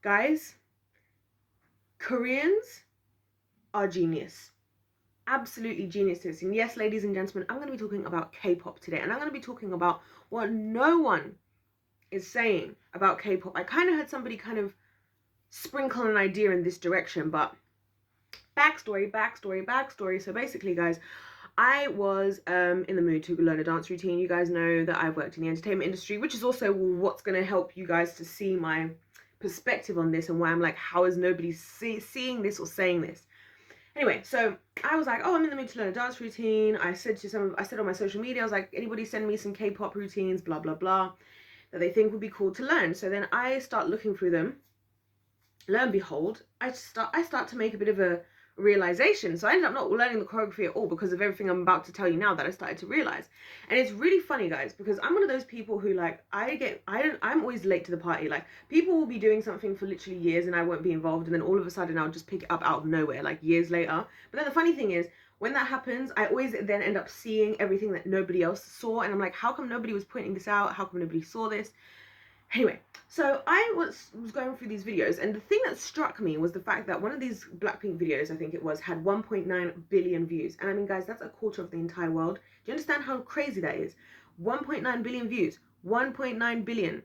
Guys, Koreans are genius. Absolutely geniuses. And yes, ladies and gentlemen, I'm going to be talking about K-pop today. And I'm going to be talking about what no one is saying about K-pop. I kind of had somebody kind of sprinkle an idea in this direction, but backstory. So basically, guys, I was in the mood to learn a dance routine. You guys know that I've worked in the entertainment industry, which is also what's going to help you guys to see my perspective on this and why I'm like, how is nobody seeing this or saying this? Anyway, so I was like, oh, I'm in the mood to learn a dance routine. I said on my social media, I was like, anybody send me some K-pop routines, blah, blah, blah, that they think would be cool to learn. So then I start looking through them. Lo and behold, I start to make a bit of a realization. So I ended up not learning the choreography at all because of everything I'm about to tell you now that I started to realize. And it's really funny, guys, because I'm one of those people who like I'm always late to the party. Like people will be doing something for literally years and I won't be involved, and then all of a sudden I'll just pick it up out of nowhere like years later. But then the funny thing is, when that happens, I always then end up seeing everything that nobody else saw, and I'm like, how come nobody was pointing this out? How come nobody saw this? Anyway, so I was going through these videos, and the thing that struck me was the fact that one of these Blackpink videos, I think it was, had 1.9 billion views. And I mean, guys, that's a quarter of the entire world. Do you understand how crazy that is? 1.9 billion views. 1.9 billion.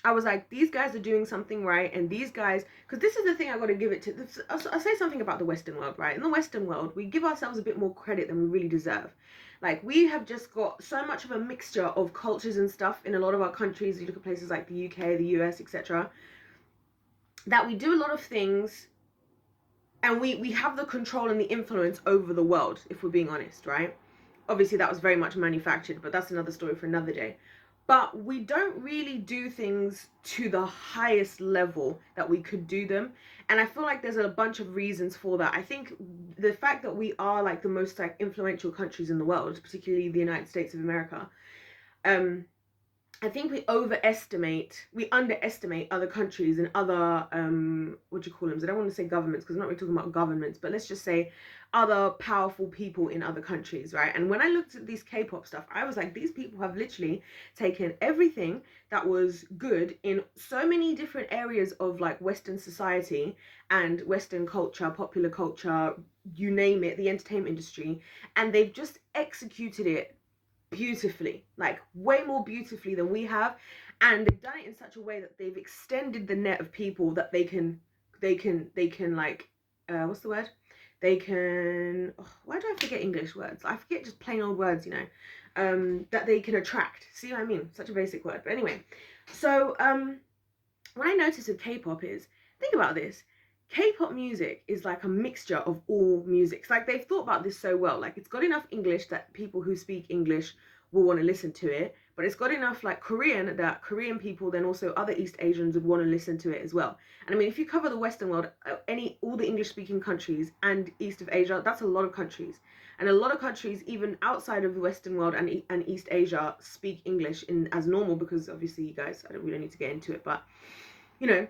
I was like, these guys are doing something right, and these guys, because this is the thing I got to give it to. I'll say something about the Western world, right? In the Western world, we give ourselves a bit more credit than we really deserve. Like, we have just got so much of a mixture of cultures and stuff in a lot of our countries. You look at places like the UK, the US, etc., that we do a lot of things, and we have the control and the influence over the world, if we're being honest, right? Obviously, that was very much manufactured, but that's another story for another day. But we don't really do things to the highest level that we could do them. And I feel like there's a bunch of reasons for that. I think the fact that we are like the most like influential countries in the world, particularly the United States of America, I think we underestimate other countries and other, what do you call them? I don't want to say governments because I'm not really talking about governments, but let's just say other powerful people in other countries, right? And when I looked at these K-pop stuff, I was like, these people have literally taken everything that was good in so many different areas of like Western society and Western culture, popular culture, you name it, the entertainment industry, and they've just executed it beautifully, like way more beautifully than we have. And they've done it in such a way that they've extended the net of people that they can like, what's the word, they can, oh, why do I forget English words? I forget just plain old words, you know, that they can attract. See what I mean? Such a basic word. But anyway, so what I noticed with K-pop is, think about this, K-pop music is like a mixture of all musics. Like, they've thought about this so well. Like, it's got enough English that people who speak English will want to listen to it, but it's got enough like Korean that Korean people, then also other East Asians, would want to listen to it as well. And I mean, if you cover the Western world, all the English speaking countries and East of Asia, that's a lot of countries. And a lot of countries, even outside of the Western world and East Asia, speak English in as normal, because obviously, you guys, we don't need to get into it, but you know.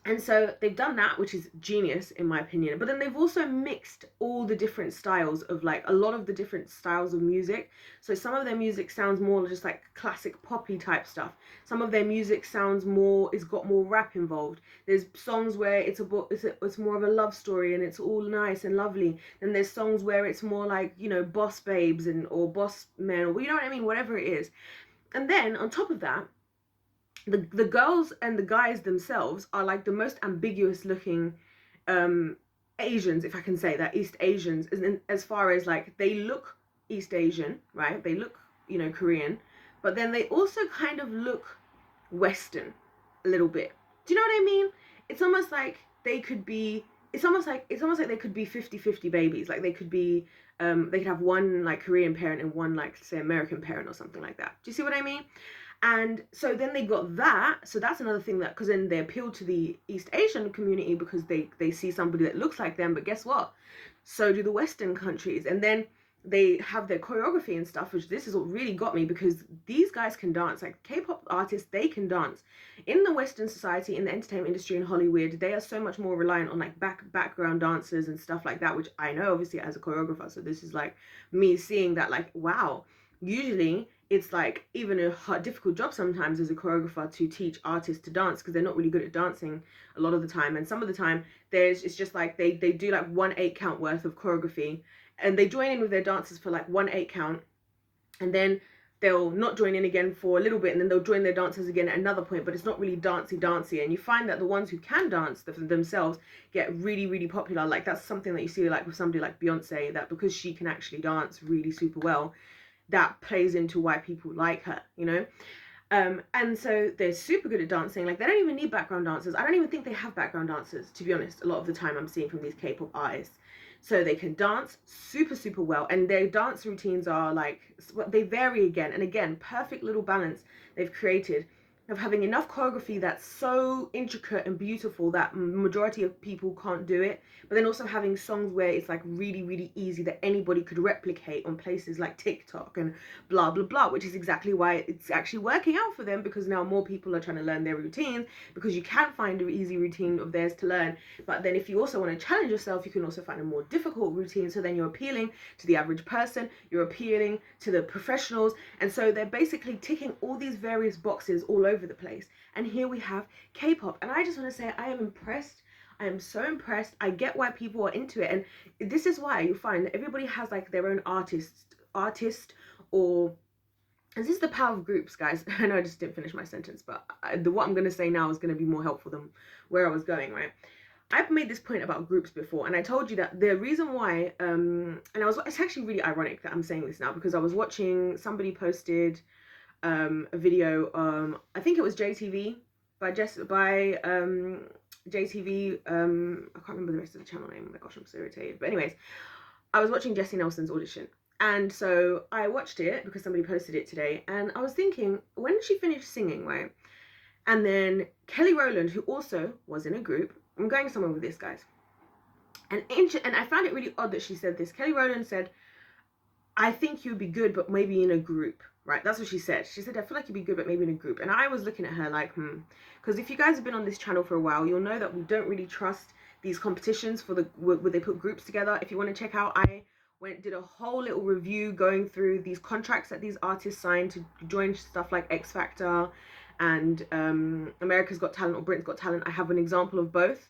And so they've done that, which is genius in my opinion. But then they've also mixed all the different styles of like a lot of the different styles of music. So some of their music sounds more just like classic poppy type stuff. Some of their music sounds more, it's got more rap involved. There's songs where it's more of a love story and it's all nice and lovely. Then there's songs where it's more like, you know, boss babes or boss men, or you know what I mean, whatever it is. And then on top of that, the girls and the guys themselves are like the most ambiguous looking Asians, if I can say that, East Asians, as far as like they look East Asian, right? They look, you know, Korean, but then they also kind of look Western a little bit. Do you know what I mean? It's almost like they could be, it's almost like they could be 50-50 babies. Like they could be, they could have one like Korean parent and one like, say, American parent or something like that. Do you see what I mean? And so then they got that. So that's another thing, that because then they appeal to the East Asian community because they see somebody that looks like them. But guess what? So do the Western countries. And then they have their choreography and stuff, which this is what really got me, because these guys can dance. Like K-pop artists, they can dance. In the Western society, in the entertainment industry in Hollywood, they are so much more reliant on like background dancers and stuff like that, which I know obviously as a choreographer. So this is like me seeing that, like, wow, usually it's like even a hard, difficult job sometimes as a choreographer to teach artists to dance, because they're not really good at dancing a lot of the time. And some of the time it's just like they do like 1/8 count worth of choreography, and they join in with their dancers for like 1/8 count, and then they'll not join in again for a little bit, and then they'll join their dancers again at another point, but it's not really dancey. And you find that the ones who can dance themselves get really, really popular. Like that's something that you see like with somebody like Beyonce, that because she can actually dance really super well, that plays into why people like her, you know. And so they're super good at dancing. Like they don't even need background dancers. I don't even think they have background dancers, to be honest, a lot of the time I'm seeing from these K-pop artists. So they can dance super, super well. And their dance routines are like, they vary again and again. Perfect little balance they've created of having enough choreography that's so intricate and beautiful that majority of people can't do it, but then also having songs where it's like really, really easy that anybody could replicate on places like TikTok and blah blah blah, which is exactly why it's actually working out for them, because now more people are trying to learn their routines, because you can find an easy routine of theirs to learn, but then if you also want to challenge yourself, you can also find a more difficult routine. So then you're appealing to the average person, you're appealing to the professionals, and so they're basically ticking all these various boxes all over the place. And here we have K-pop, and I just want to say I am impressed. I am so impressed. I get why people are into it, and this is why you find that everybody has like their own artist, or, and this is the power of groups, guys. I know I just didn't finish my sentence, but what I'm going to say now is going to be more helpful than where I was going, right? I've made this point about groups before, and I told you that the reason why, it's actually really ironic that I'm saying this now, because I was watching, somebody posted a video, I think it was JTV, by JTV, I can't remember the rest of the channel name, oh my gosh, I'm so irritated, but anyways, I was watching Jesy Nelson's audition, and so I watched it because somebody posted it today, and I was thinking, when she finished singing, right, and then Kelly Rowland, who also was in a group, I'm going somewhere with this, guys, and I found it really odd that she said this. Kelly Rowland said, I think you'd be good, but maybe in a group, right? That's what she said. She said, I feel like you'd be good, but maybe in a group. And I was looking at her like, because if you guys have been on this channel for a while, you'll know that we don't really trust these competitions for where they put groups together. If you want to check out, I did a whole little review going through these contracts that these artists signed to join stuff like X Factor and America's Got Talent or Britain's Got Talent. I have an example of both.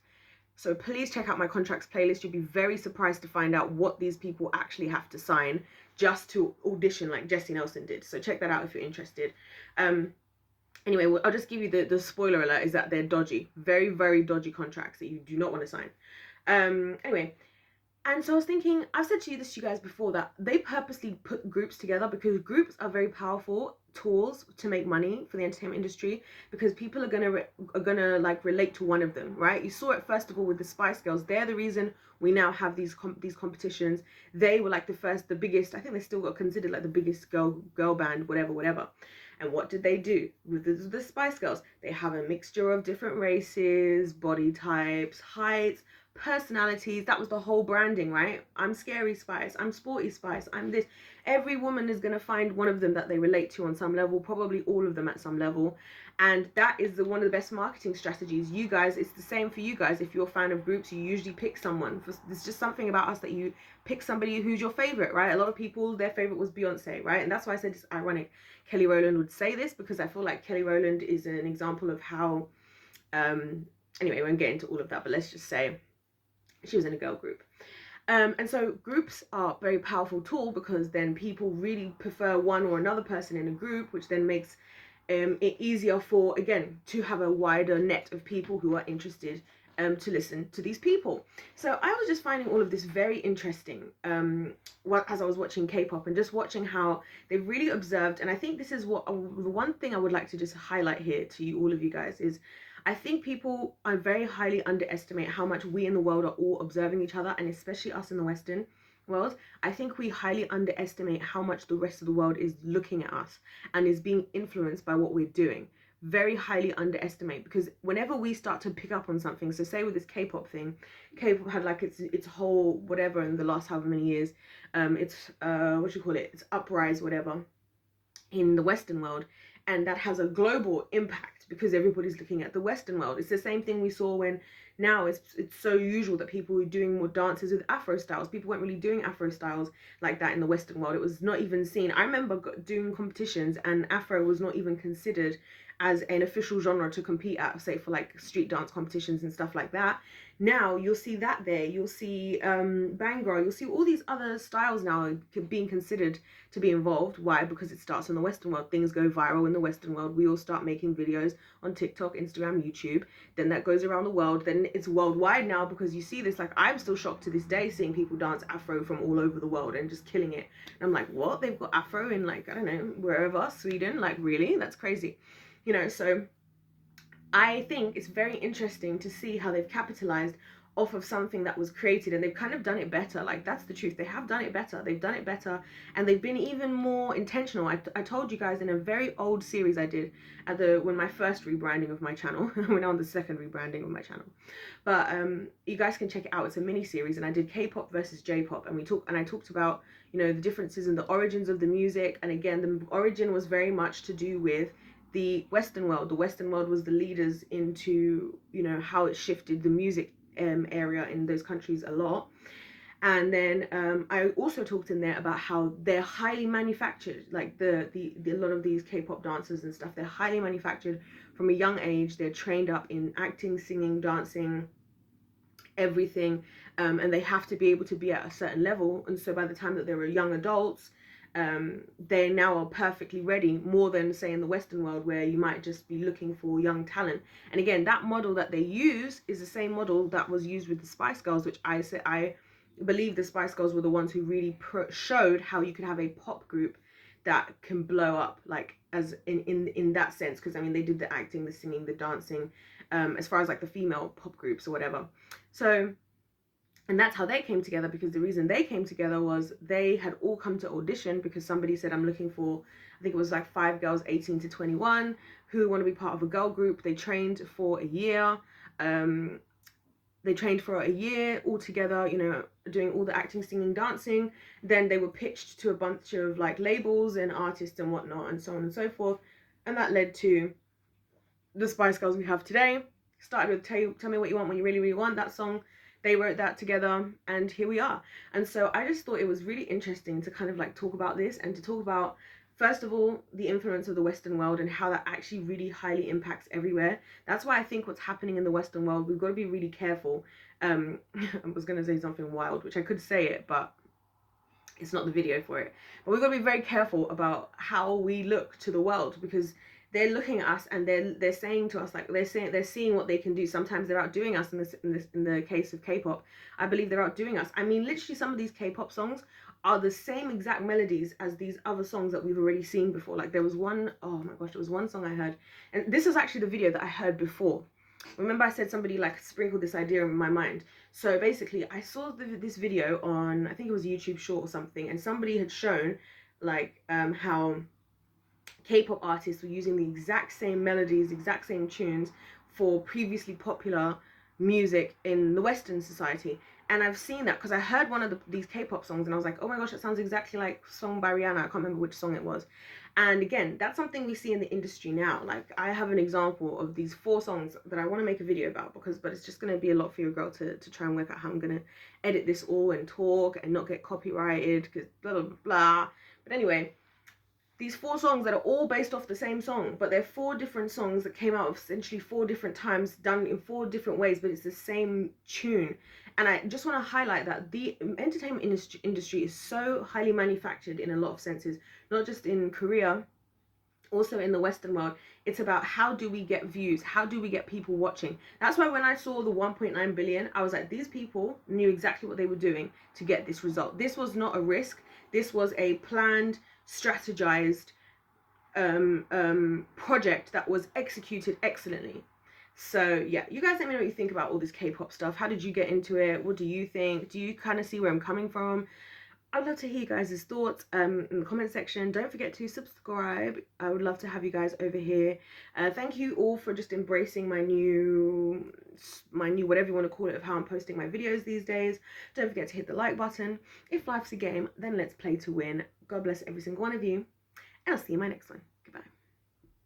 So please check out my contracts playlist. You'll be very surprised to find out what these people actually have to sign just to audition like Jesy Nelson did. So check that out if you're interested. Anyway, I'll just give you the spoiler alert is that they're dodgy. Very, very dodgy contracts that you do not want to sign. Anyway, and so I was thinking, I've said to you guys before, that they purposely put groups together because groups are very powerful tools to make money for the entertainment industry, because people are gonna like relate to one of them, right? You saw it first of all with the Spice Girls. They're the reason we now have these competitions. They were like the biggest. I think they still got considered like the biggest girl band, whatever. And what did they do with the Spice Girls? They have a mixture of different races, body types, heights, personalities. That was the whole branding, right? I'm Scary Spice, I'm Sporty Spice, I'm this. Every woman is going to find one of them that they relate to on some level, probably all of them at some level, and that is one of the best marketing strategies. You guys, it's the same for you guys. If you're a fan of groups, you usually pick someone. There's just something about us that you pick somebody who's your favorite, right? A lot of people, their favorite was Beyonce, right? And that's why I said it's ironic Kelly Rowland would say this, because I feel like Kelly Rowland is an example of how anyway, we won't get into all of that, but let's just say she was in a girl group. And so groups are a very powerful tool, because then people really prefer one or another person in a group, which then makes it easier for, again, to have a wider net of people who are interested to listen to these people. So I was just finding all of this very interesting as I was watching K-pop, and just watching how they've really observed. And I think this is what the one thing I would like to just highlight here to you, all of you guys, is I think people are very highly underestimate how much we in the world are all observing each other, and especially us in the Western world. I think we highly underestimate how much the rest of the world is looking at us and is being influenced by what we're doing. Very highly underestimate, because whenever we start to pick up on something, so say with this K-pop thing, K-pop had like its whole whatever in the last however many years, it's uprise whatever in the Western world. and that has a global impact because everybody's looking at the Western world. It's the same thing we saw when now it's so usual that people were doing more dances with Afro styles. People weren't really doing Afro styles like that in the Western world. It was not even seen. I remember doing competitions and Afro was not even considered as an official genre to compete at, say for like street dance competitions and stuff like that. Now you'll see that there. You'll see Bhangra. You'll see all these other styles now being considered to be involved. Why? Because it starts in the Western world. Things go viral in the Western world. We all start making videos on TikTok, Instagram, YouTube. Then that goes around the world. Then it's worldwide now because you see this. Like, I'm still shocked to this day seeing people dance Afro from all over the world and just killing it. And I'm like, what? They've got Afro in, like, I don't know, wherever, Sweden? Like, really? That's crazy. You know, so I think it's very interesting to see how they've capitalized off of something that was created, and they've kind of done it better. Like, that's the truth. They have done it better. They've done it better, and they've been even more intentional. I told you guys in a very old series I did at when my first rebranding of my channel. We're now on the second rebranding of my channel, but you guys can check it out. It's a mini series, and I did K-pop versus J-pop, and I talked about, you know, the differences in the origins of the music. And again, the origin was very much to do with the Western world. The Western world was the leaders into, you know, how it shifted the music area in those countries a lot. And then I also talked in there about how they're highly manufactured. Like the lot of these K-pop dancers and stuff, they're highly manufactured from a young age. They're trained up in acting, singing, dancing, everything, and they have to be able to be at a certain level. And so by the time that they were young adults, they now are perfectly ready, more than say in the Western world where you might just be looking for young talent. And again, that model that they use is the same model that was used with the Spice Girls, which I believe the Spice Girls were the ones who really showed how you could have a pop group that can blow up, like, as in that sense. Because I mean, they did the acting, the singing, the dancing, as far as like the female pop groups or whatever. So, and that's how they came together, because the reason they came together was they had all come to audition because somebody said, I'm looking for, I think it was like 5 girls 18 to 21 who want to be part of a girl group. They trained for a year. They trained for a year all together, you know, doing all the acting, singing, dancing. Then they were pitched to a bunch of like labels and artists and whatnot, and so on and so forth. And that led to the Spice Girls we have today. Started with Tell Me What You Want When You Really, Really Want, that song. They wrote that together, and here we are. And so I just thought it was really interesting to kind of like talk about this, and to talk about, first of all, the influence of the Western world and how that actually really highly impacts everywhere. That's why I think what's happening in the Western world, we've got to be really careful. I was going to say something wild, which I could say it, but it's not the video for it. But we've got to be very careful about how we look to the world, because they're looking at us and they're saying to us, like, they're seeing what they can do. Sometimes they're outdoing us. In the case of K-pop, I believe they're outdoing us. I mean, literally, some of these K-pop songs are the same exact melodies as these other songs that we've already seen before. Like, there was one, oh my gosh, there was one song I heard, and this is actually the video that I heard before. Remember, I said somebody like sprinkled this idea in my mind. So basically, I saw this video on, I think it was YouTube Short or something, and somebody had shown like how K-pop artists were using the exact same melodies, exact same tunes for previously popular music in the Western society. And I've seen that because I heard one of these K-pop songs and I was like, oh my gosh, that sounds exactly like a song by Rihanna. I can't remember which song it was. And again, that's something we see in the industry now. Like, I have an example of these 4 songs that I want to make a video about, but it's just going to be a lot for your girl to try and work out how I'm going to edit this all and talk and not get copyrighted, because blah, blah, blah. But anyway, these 4 songs that are all based off the same song, but they're 4 different songs that came out of essentially 4 different times, done in 4 different ways, but it's the same tune. And I just want to highlight that the entertainment industry is so highly manufactured in a lot of senses, not just in Korea, also in the Western world. It's about, how do we get views? How do we get people watching? That's why when I saw the 1.9 billion, I was like, these people knew exactly what they were doing to get this result. This was not a risk. This was a planned, strategized project that was executed excellently. So yeah, you guys let me know what you think about all this K-pop stuff. How did you get into it? What do you think? Do you kind of see where I'm coming from? I'd love to hear you guys' thoughts in the comment section. Don't forget to subscribe. I would love to have you guys over here. Thank you all for just embracing my new whatever you want to call it, of how I'm posting my videos these days. Don't forget to hit the like button. If life's a game, then let's play to win. God bless every single one of you, and I'll see you in my next one.